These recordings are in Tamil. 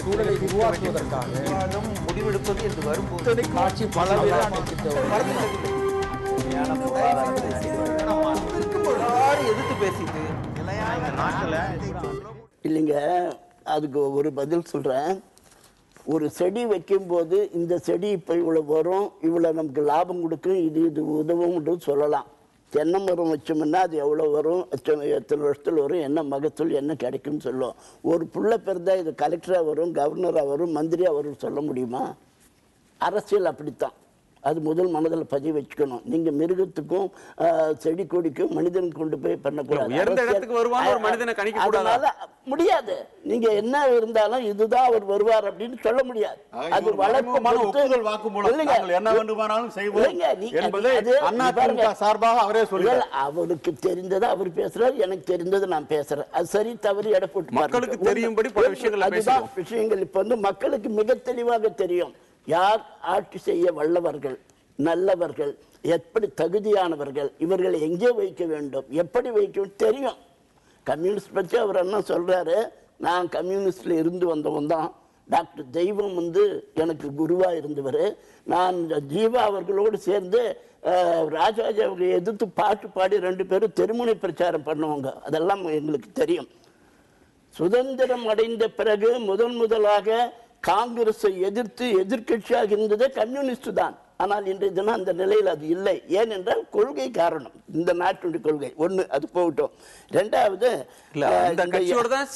சூழலை உருவாக்குவதற்காக முடிவெடுப்பது என்று வரும்போது காட்சி பல எதிர்த்து பேசிட்டு இல்லைங்க, அதுக்கு ஒரு பதில் சொல்றேன். ஒரு செடி வைக்கும்போது இந்த செடி இப்போ இவ்வளோ வரும், இவ்வளோ நமக்கு லாபம் கொடுக்கும், இது உதவும் சொல்லலாம். தென்னை மரம் வச்சோம்னா அது எவ்வளோ வரும், எத்தனை வருஷத்தில் வரும், என்ன மகசூல் என்ன கிடைக்கும்னு சொல்லுவோம். ஒரு புள்ள பிறந்தா இது கலெக்டராக வரும், கவர்னராக வரும், மந்திரியாக வரும் சொல்ல முடியுமா? அரசியல் அப்படித்தான். அது முதல் மனதில் பதிவு வச்சுக்கணும். நீங்க மிருகத்துக்கும் செடி கொடிக்கும் மனிதனுக்கு கொண்டு போய் பண்ணக்கூடாது. முடியாது. நீங்க என்ன இருந்தாலும் இதுதான் அவர் வருவார் அப்படின்னு சொல்ல முடியாது. அது வளர்ப்பு அவருக்கு தெரிந்ததை அவர் பேசுறாரு, எனக்கு தெரிந்ததை நான் பேசுறேன். அது சரி தவறு எடை போட்டு மக்களுக்கு தெரியும்படி விஷயங்கள் இப்ப வந்து மக்களுக்கு மிக தெளிவாக தெரியும். யார் ஆட்சி செய்ய வல்லவர்கள், நல்லவர்கள், எப்படி தகுதியானவர்கள், இவர்களை எங்கே வைக்க வேண்டும், எப்படி வைக்க தெரியும். கம்யூனிஸ்ட் பற்றி அவர் என்ன சொல்றாரு, நான் கம்யூனிஸ்ட்ல இருந்து வந்தவன் தான். டாக்டர் தெய்வம் வந்து எனக்கு குருவா இருந்தவர். நான் ஜீவா அவர்களோடு சேர்ந்து ராஜாஜி அவர்களை எதிர்த்து பாட்டு பாடி 2 பேரும் தெருமுனை பிரச்சாரம் பண்ணுவாங்க. அதெல்லாம் எங்களுக்கு தெரியும். சுதந்திரம் அடைந்த பிறகு முதலாக காங்கிரஸை எதிர்த்து எதிர்கட்சியாக இருந்ததே கம்யூனிஸ்ட் தான். ஆனால் இன்றைய தினம் அந்த நிலையில் அது இல்லை. ஏனென்றால் கொள்கை காரணம், இந்த நாட்டுடைய கொள்கை. ஒண்ணு அது போகட்டும். ரெண்டாவது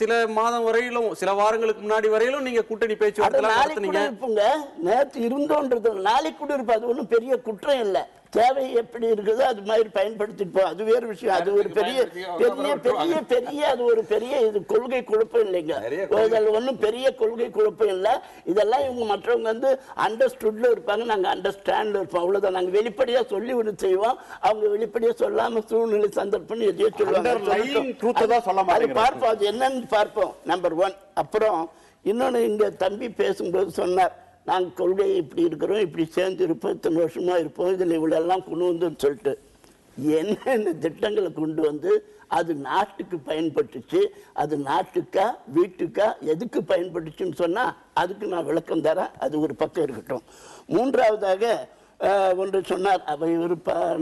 சில மாதம் வரையிலும் சில வாரங்களுக்கு முன்னாடி வரையிலும் நீங்க கூட்டணி பேச்சுவார்த்தை இருப்புங்க. நேற்று இருந்தோன்றது நாளைக்கு கூட இருப்போம். அது ஒன்றும் பெரிய குற்றம் இல்லை. தேவை எப்படி இருக்குதோ அது மாதிரி பயன்படுத்திப்போம். அது வேறு விஷயம். அது ஒரு பெரிய பெரிய பெரிய பெரிய அது ஒரு பெரிய இது கொள்கை குழப்பம் இல்லைங்க. ஒன்றும் பெரிய கொள்கை குழப்பம் இல்லை. இதெல்லாம் இவங்க மற்றவங்க வந்து அண்டர்ஸ்டுட்ல இருப்பாங்க, நாங்க அண்டர்ஸ்டாண்ட்ல இருப்போம். அவ்வளவுதான். நாங்க வெளிப்படையா சொல்லி ஒன்று செய்வோம், அவங்க வெளிப்படையா சொல்லாம சூழ்நிலை சந்தர்ப்பம் எதையோ சொல்லுவாங்க. அது பார்ப்போம், அது என்னன்னு பார்ப்போம். நம்பர் 1. அப்புறம் இன்னொன்னு இங்க தம்பி பேசும்போது சொன்னார், நாங்கள் கொள்கை இப்படி இருக்கிறோம், இப்படி சேர்ந்து இருப்போம், இத்தனை வருஷமா இருப்போம், இதில் இவ்வளோலாம் கொண்டு வந்துன்னு சொல்லிட்டு என்னென்ன திட்டங்களை கொண்டு வந்து அது நாட்டுக்கு பயன்பட்டுச்சு, அது நாட்டுக்கா வீட்டுக்கா எதுக்கு பயன்பட்டுச்சுன்னு சொன்னால் அதுக்கு நான் விளக்கம் தரேன். அது ஒரு பக்கம் இருக்கட்டும். மூன்றாவதாக ஒன்று சொன்னார், அவை ஒரு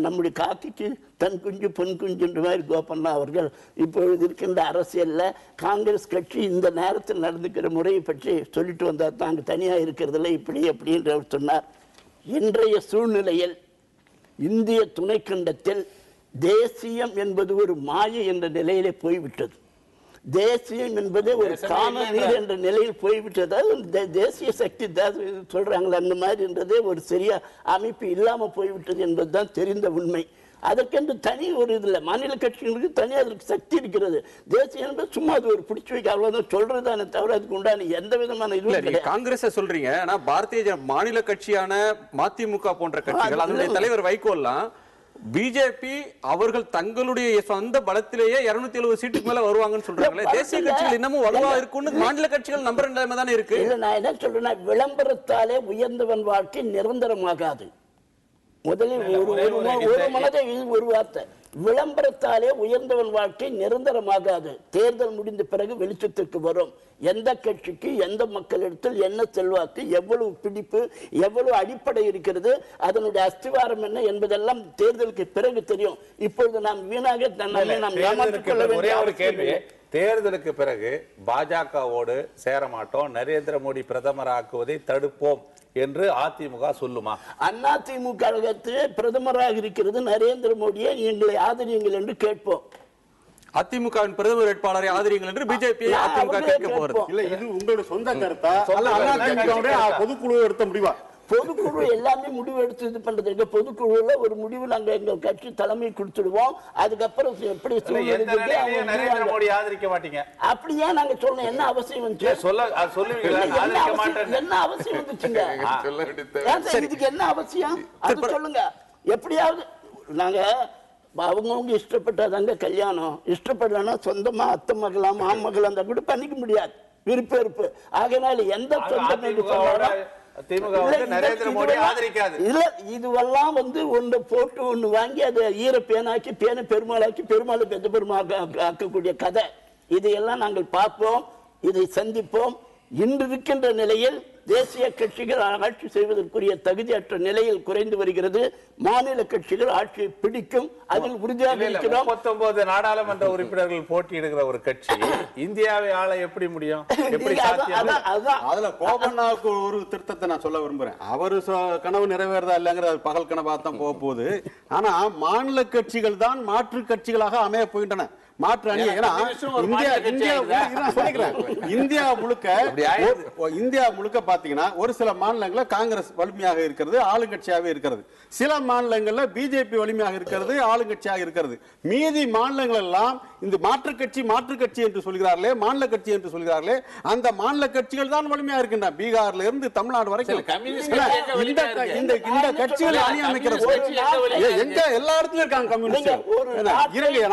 நம்முடைய காக்கிக்கு தன் குஞ்சு பொன் குஞ்சுன்ற மாதிரி கோபண்ணா அவர்கள் இப்பொழுது இருக்கின்ற அரசியலில் காங்கிரஸ் கட்சி இந்த நேரத்தில் நடந்துக்கிற முறையை பற்றி சொல்லிட்டு வந்தால் தான் அங்கே தனியாக இருக்கிறதுல இப்படி அப்படின்ற சொன்னார். இன்றைய சூழ்நிலையில் இந்திய துணைக்கண்டத்தில் தேசியம் என்பது ஒரு மாயை என்ற நிலையிலே போய்விட்டது. தேசியம் என்பது ஒரு காணநீர் என்ற நிலையில் போய்விட்டது. தேசிய சக்தி சொல்றாங்களே அந்த மாதிரின்றதே ஒரு சரியா அமைப்பு இல்லாமல் போய்விட்டது என்பதுதான் தெரிந்த உண்மை. அதற்கென்று தனி ஒரு இதில் மாநில கட்சிகளுக்கு தனி அதற்கு சக்தி இருக்கிறது. தேசியம் என்பது சும்மா அது ஒரு பிடிச்சி வைக்க அவ்வளவுதான் சொல்றதானே தவிர அதுக்கு உண்டான எந்த விதமான இது காங்கிரஸ் சொல்றீங்க. ஆனா பாரதிய மாநில கட்சியான மதிமுக போன்ற கட்சிகள் அதனுடைய தலைவர் வைகோல்லாம் பிஜேபி அவர்கள் தங்களுடைய சொந்த பலத்திலேயே 270 சீட்டுக்கு மேல வருவாங்கன்னு சொல்றாங்களே. தேசிய கட்சிகள் இன்னமும் வலுவா இருக்குன்னு மாநில கட்சிகள் நம்புற நிலைமை தானே இருக்கு. நான் என்ன சொல்றேன்னா, விளம்பரத்தாலே உயர்ந்தவன் வாழ்க்கை நிரந்தரமாகாது. முதலில் ஒரு மனதை ஒரு வார்த்தை, விளம்பரத்தாலே உயர்ந்தவன் வாழ்க்கை நிரந்தரமாகாது. தேர்தல் முடிந்த பிறகு வெளிச்சத்திற்கு வரும். எந்த கட்சிக்கு எந்த மக்களிடத்தில் என்ன செல்வாக்கு, எவ்வளவு பிடிப்பு, எவ்வளவு அடிப்படை இருக்கிறது, அதனுடைய அஸ்திவாரம் என்ன என்பதெல்லாம் தேர்தலுக்கு பிறகு தெரியும். இப்பொழுது நாம் வீணாக நாம் ஏமாற்றிக் கொள்ள வேண்டிய ஒரு கேள்வி. தேர்தலுக்கு பிறகு பாஜகவோடு சேர மாட்டோம், நரேந்திர மோடி பிரதமர் ஆக்குவதை தடுப்போம் என்று அதிமுக சொல்லுமா? அதிமுக பிரதமராக இருக்கிறது நரேந்திர மோடியை எங்களை ஆதரியுங்கள் என்று கேட்போம். அதிமுகவின் பிரதமர் வேட்பாளரை ஆதரியுங்கள் என்று பிஜேபி அதிமுக கேட்க போகிறது. இல்ல, இது உங்களுடைய சொந்த கருத்தா? பொதுக்குழு எடுத்த முடிவா? பொதுக்குழு எல்லாமே முடிவு எடுத்து இது பண்றது. எங்க பொதுக்குழுல ஒரு முடிவு நாங்க எங்க கட்சி தலைமை கொடுத்துடுவோம். அதுக்கப்புறம் எப்படி நரேந்திர மோடி ஆதரிக்க மாட்டீங்க அப்படியே நாங்க சொல்லணும். என்ன அவசியம் வந்துச்சு? என்ன அவசியம் வந்துச்சுங்க? இதுக்கு என்ன அவசியம் அது சொல்லுங்க. எப்படியாவது நாங்க அவங்கவுங்க இஷ்டப்பட்டாதாங்க கல்யாணம். இஷ்டப்படலன்னா சொந்தமா அத்தை மகளா மாமகளா இருந்தா கூட பண்ணிக்க முடியாது. விருப்ப இருப்பு. ஆகையினால எந்த சொந்த இதுவெல்லாம் வந்து ஒன்று போட்டு ஒன்று வாங்கி அதை ஈர பேனாக்கி பேனை பெருமாளாக்கி பெருமாளை பெத்த பெருமாள் ஆக்கக்கூடிய கதை. இதையெல்லாம் நாங்கள் பார்ப்போம். இதை சந்திப்போம். இன்று இருக்கின்ற நிலையில் தேசிய கட்சிகள் ஆட்சி செய்வதற்குரிய தகுதியற்ற நிலையில் குறைந்து வருகிறது. மாநில கட்சிகள் ஆட்சியை பிடிக்கும், அதில் உறுதியாக இருக்கிறோம். 39 நாடாளுமன்ற உறுப்பினர்கள் போட்டியிடுகிற ஒரு கட்சி இந்தியாவை ஆள எப்படி முடியும்? எப்படி சாத்தியம்? அதுல கோபண்ணாவுக்கு ஒரு திருத்தத்தை நான் சொல்ல விரும்புறேன். அவரு கனவு நிறைவேறதா இல்லைங்கிற பகல் கனவா தான் போக போகுது. ஆனா மாநில கட்சிகள் தான் மாற்று கட்சிகளாக அமைய போகின்றன. மாற்று அணி இந்தியா முழுக்க பாத்தீங்கன்னா ஒரு சில மாநிலங்கள்ல காங்கிரஸ் வலிமையாக இருக்கிறது, ஆளுங்கட்சியாகவே இருக்கிறது. சில மாநிலங்கள்ல பிஜேபி வலிமையாக இருக்கிறது, ஆளுங்கட்சியாக இருக்கிறது. மீதி மாநிலங்கள் எல்லாம் இந்த மாற்று கட்சி என்று சொல்கிறார்களே, மாநில கட்சி என்று சொல்கிறார்களே, அந்த மாநில கட்சிகள் தான் வலிமையாக இருக்கின்றன. பீகார்ல இருந்து தமிழ்நாடு வரைக்கும் இந்த கட்சிகளை அணி அமைக்கிற எங்க எல்லா இடத்துலயும் இருக்காங்க கம்யூனிஸ்ட்.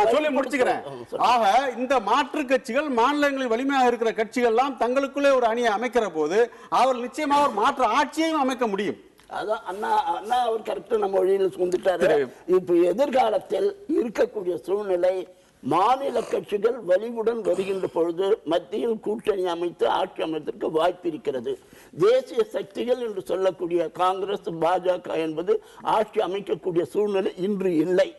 நான் சொல்லி முடிச்சுக்கிறேன். ஆக இந்த மாற்று கட்சிகள் மாநிலங்களில் வலிமையாக இருக்கிற கட்சிகள் எல்லாம் தங்களுக்குள்ளே ஒரு அணியை அமைக்கிற போது அவர் நிச்சயமாக ஒரு மாற்று ஆட்சியையும் அமைக்க முடியும். அதான் அண்ணா அவர் கரெக்டா நம்ம வழியில் சுமந்துட்டாரு. இப்ப எதிர்காலத்தில் இருக்கக்கூடிய சூழ்நிலை, மாநில கட்சிகள் வலிவுடன் வருகின்ற பொழுது மத்தியில் கூட்டணி அமைத்து ஆட்சி அமைத்திற்கு வாய்ப்பு இருக்கிறது. தேசிய சக்திகள் என்று சொல்லக்கூடிய காங்கிரஸ், பாஜக என்பது ஆட்சி அமைக்கக்கூடிய சூழ்நிலை இன்று இல்லை.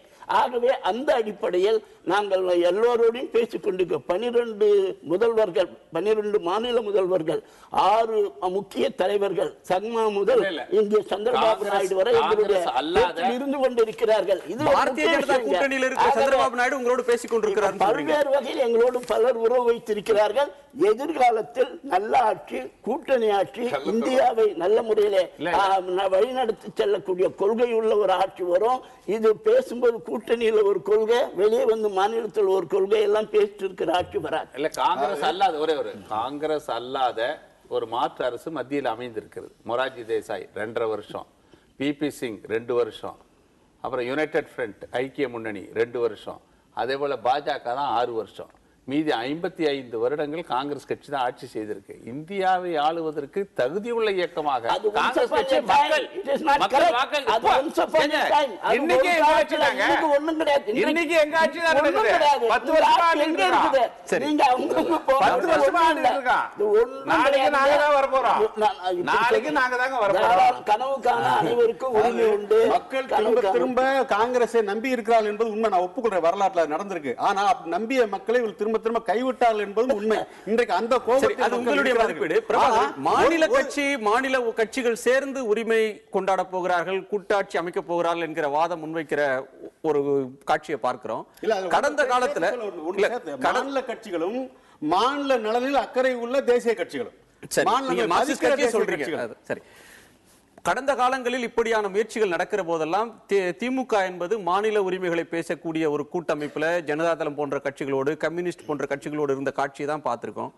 ஆகவே அந்த அடிப்படையில் நாங்கள் எல்லோரோடையும் பேசிக்கொண்டிருக்க 12 முதல்வர்கள், 12 மாநில முதல்வர்கள், 6 முக்கிய தலைவர்கள், சங்மா முதல் இங்கே சந்திரபாபு நாயுடு வரை இருந்து கொண்டிருக்கிறார்கள். இது பாரதிய ஜனதா கூட்டணியில் இருக்கிற சந்திரபாபு நாயுடு உங்களோடு பேசிக் கொண்டிருக்கிறார். பல்வேறு வகையில் எங்களோடு பலர் உறவு வைத்திருக்கிறார்கள். எதிர்காலத்தில் நல்ல ஆட்சி, கூட்டணி ஆட்சி, இந்தியாவை நல்ல முறையிலே வழிநடத்தி செல்லக்கூடிய கொள்கை உள்ள ஒரு ஆட்சி வரும். இது பேசும்போது கூட்டணியில் ஒரு கொள்கை, வெளியே வந்து மாநிலத்தில் ஒரு கொள்கை எல்லாம் பேசிட்டு இருக்கிற ஆட்சி வராது. இல்ல காங்கிரஸ் அல்லாத காங்கிரஸ் அல்லாத ஒரு மாற்று அரசு மத்தியில் அமைந்திருக்கிறது. மொரார்ஜி தேசாய் 2.5 வருஷம், பிபி சிங் 2 வருஷம், அப்புறம் யுனைடெட் ஃப்ரண்ட் ஐக்கிய முன்னணி 2 வருஷம், அதே போல பாஜக தான் 6 வருஷம். மீதி 55 வருடங்கள் காங்கிரஸ் கட்சி தான் ஆட்சி செய்திருக்கு. இந்தியாவை ஆளுவதற்கு தகுதியுள்ள இயக்கமாக காங்கிரஸ் கட்சி இன்னைக்கு எங்க ஆட்சி தான் நடக்குது. 10 வருஷமா இருக்குது. நாளைக்கு நாங்க தான் வர போறோம். நாளைக்கு நாங்க தாங்க வர போறோம். கனவு காண அனைவருக்கும் உரிமை உண்டு. மக்கள் திரும்ப காங்கிரஸை நம்பி இருக்கிறார்கள் என்பது உண்மை. நான் ஒப்புக்கொள்ற வரலாற்றுல நடந்திருக்கு. ஆனா நம்பிய மக்களை திரும்ப திரும்ப கைவிட்டார்கள் என்பது உண்மை. இன்றைக்கு அந்த கோபத்தை அது உங்களுடைய மதிப்பீடு. மாநில கட்சிகள் சேர்ந்து உரிமை கொண்டாட போகிறார்கள், கூட்டாட்சி அமைக்க போகிறார்கள் என்கிற வாதம் முன்வைக்கிற ஒரு காட்சியை பார்க்கிறோம். கடந்த காலத்துல மாநில கட்சிகளும் மாநில நலனில் அக்கறை உள்ள தேசிய கட்சிகளும் சரி. கடந்த காலங்களில் இப்படியான முயற்சிகள் நடக்கிற போதெல்லாம் திமுக என்பது மாநில உரிமைகளை பேசக்கூடிய ஒரு கூட்டமைப்புல ஜனதாதளம் போன்ற கட்சிகளோடு, கம்யூனிஸ்ட் போன்ற கட்சிகளோடு இருந்த காட்சியை தான் பார்த்திருக்கோம்.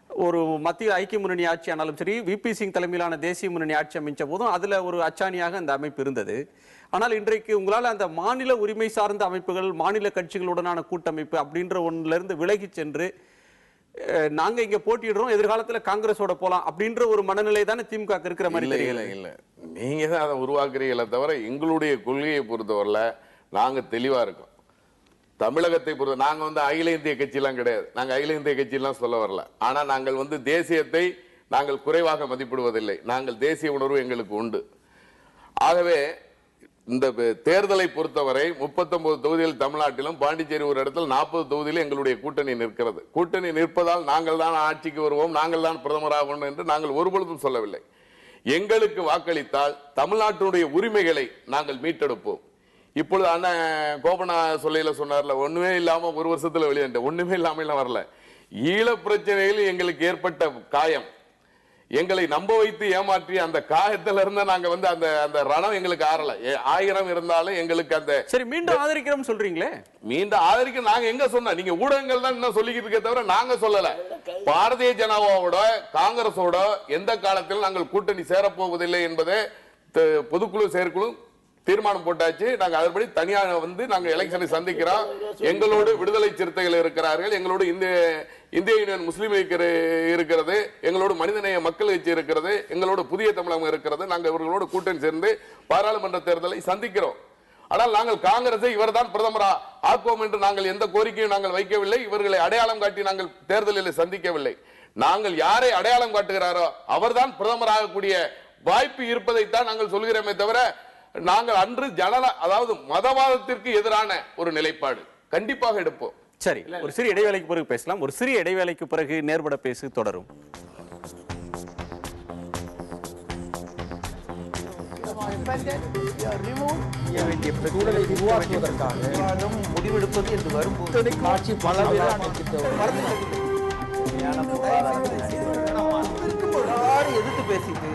ஒரு மத்திய ஐக்கிய முன்னணி ஆட்சி ஆனாலும் சரி, விபி சிங் தலைமையிலான தேசிய முன்னணி ஆட்சி அமைச்ச போதும் அதுல ஒரு அச்சாணியாக அந்த அமைப்பு இருந்தது. ஆனால் இன்றைக்கு உங்களால் அந்த மாநில உரிமை சார்ந்த அமைப்புகள், மாநில கட்சிகளுடனான கூட்டமைப்பு அப்படின்ற ஒன்றுல இருந்து விலகி சென்று நாங்க இங்க போட்டிடுறோம், எதிர்காலத்துல காங்கிரஸோட போலாம் அப்படின்ற ஒரு மனநிலை தானே திமுக இருக்கிற மாதிரி தெரியல. இல்ல, நீங்க தான் அதை உருவாக்குறீங்களே தவிர எங்களுடைய கொள்கையை பொறுத்தவரையில நாங்க தெளிவா இருக்கோம். தமிழகத்தை பொறுத்த நாங்க அகில இந்திய கட்சியெல்லாம் கிடையாது. நாங்க அகில இந்திய கட்சியெல்லாம் சொல்ல வரல. ஆனா நாங்கள் தேசியத்தை நாங்கள் குறைவாக மதிப்பிடுவதில்லை. நாங்கள் தேசிய உணர்வு எங்களுக்கு உண்டு. ஆகவே இந்த தேர்தலை பொறுத்தவரை 39 தொகுதிகள் தமிழ்நாட்டிலும், பாண்டிச்சேரி ஒரு இடத்துல 40 தொகுதியிலும் எங்களுடைய கூட்டணி நிற்கிறது. கூட்டணி நிற்பதால் நாங்கள் தான் ஆட்சிக்கு வருவோம், நாங்கள் தான் பிரதமராகணும் என்று நாங்கள் ஒருபொழுதும் சொல்லவில்லை. எங்களுக்கு வாக்களித்தால் தமிழ்நாட்டினுடைய உரிமைகளை நாங்கள் மீட்டெடுப்போம். இப்பொழுது அண்ணன் கோபனா சொல்லையில சொன்னார்ல, ஒண்ணுமே இல்லாம ஒரு வருஷத்துல வெளியே ஒண்ணுமே இல்லாம வரல. ஈழ பிரச்சனையில் எங்களுக்கு ஏற்பட்ட காயம், எங்களை நம்ப வைத்து ஏமாற்றி அந்த காயத்துல இருந்த நாங்க அந்த ரணம் எங்களுக்கு ஆறல. 1000 இருந்தாலும் எங்களுக்கு அந்த சரி மீண்டும் ஆதரிக்கிறோம் சொல்றீங்களே. மீண்டும் ஆதரிக்க நாங்க எங்க சொன்னோம்? நீங்க ஊடகங்கள் தான் இன்னும் சொல்லிக்கிட்டு இருக்க தவிர நாங்க சொல்லல. பாரதிய ஜனதாவோட காங்கிரஸோட எந்த காலத்தில் நாங்கள் கூட்டணி சேரப்போவதில்லை என்பதை பொதுக்குழு செயற்குழு தீர்மானம் போட்டாச்சு. நாங்க அதன்படி தனியாக நாங்க எலெக்ஷனை சந்திக்கிறோம். எங்களோடு விடுதலை சிறுத்தைகள் இருக்கிறார்கள், எங்களோடு இந்திய யூனியன் முஸ்லீம் லீக் இருக்கிறது, எங்களோடு மனிதநேய மக்கள் கட்சி இருக்கிறது, எங்களோடு புதிய தமிழகம் இருக்கிறது. நாங்கள் இவர்களோடு கூட்டணி சேர்ந்து பாராளுமன்ற தேர்தலை சந்திக்கிறோம். ஆனால் நாங்கள் காங்கிரஸை இவர்தான் பிரதமரா ஆக்குவோம் என்று நாங்கள் எந்த கோரிக்கையும் நாங்கள் வைக்கவில்லை. இவர்களை அடையாளம் காட்டி நாங்கள் தேர்தலில் சந்திக்கவில்லை. நாங்கள் யாரை அடையாளம் காட்டுகிறாரோ அவர்தான் பிரதமர் ஆகக்கூடிய வாய்ப்பு இருப்பதைத்தான் நாங்கள் சொல்கிறோமே தவிர நாங்கள் அன்று அதாவது மதவாதத்திற்கு எதிரான ஒரு நிலைப்பாடு கண்டிப்பாக எடுப்போம். சரி, ஒரு சிறிய இடைவேளைக்கு பிறகு பேசலாம். ஒரு சிறிய இடைவேளைக்கு பிறகு நேர்பட பேசு தொடரும். சூழலை உருவாக்குவதற்காக விவாதம் முடிவெடுப்பது என்று வரும்போது ஆட்சி பல எதிர்த்து பேசிட்டு